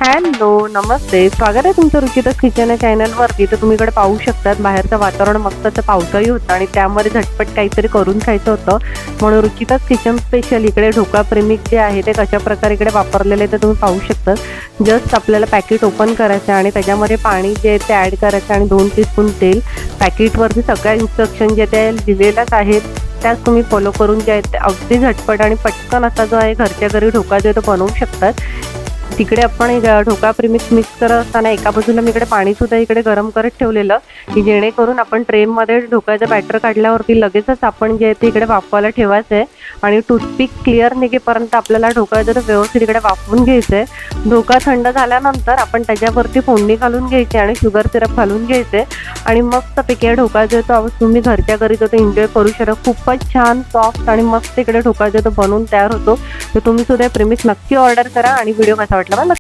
Hello, नमस्ते. स्वागत आहे तुमचं रुचिताच किचन या चॅनलवरती. तर तुम्ही इकडे पाहू शकतात बाहेरचं वातावरण मस्त असं पावसाळी होतं आणि त्यामध्ये झटपट काहीतरी करून खायचं होतं. म्हणून रुचिताच किचन स्पेशल इकडे ढोकळा प्रेमिक जे आहे ते कशाप्रकारे इकडे वापरलेले ते तुम्ही पाहू शकता. जस्ट आपल्याला पॅकेट ओपन करायचं आणि त्याच्यामध्ये पाणी जे आहे ते ॲड करायचं आणि 2 टीस्पून तेल. पॅकेटवरती सगळ्या इन्स्ट्रक्शन जे ते दिलेल्याच आहेत त्याच तुम्ही फॉलो करून जे आहेत ते अगदी झटपट आणि पटकन असा जो आहे घरच्या घरी ढोकळा जो आहे तो बनवू शकतात. तिकडे आपण एक ढोकळा प्रीमिक्स मिक्स करत असताना एका बाजूला मी इकडे पाणीसुद्धा इकडे गरम करत ठेवलेलं, की जेणेकरून आपण ट्रेमध्ये ढोकळ्याचं बॅटर काढल्यावरती लगेचच आपण जे आहे ते इकडे वाफवायला ठेवायचं आहे आणि टूथपिक क्लिअर निघेपर्यंत आपल्याला ढोकळा जो व्यवस्थित इकडे वाफवून घ्यायचं आहे. ढोकळा थंड झाल्यानंतर आपण त्याच्यावरती फोडणी घालून घ्यायची आणि शुगर सिरप घालून घ्यायचे आणि मस्तपैकी ढोकळा जो तो तुम्ही घरच्या घरी तो एन्जॉय करू शकता. खूपच छान सॉफ्ट आणि मस्त इकडे ढोकळा जो तो बनवून तयार होतो. तर तुम्ही सुद्धा प्रीमिक्स नक्की ऑर्डर करा आणि व्हिडिओ कसा वाटला मला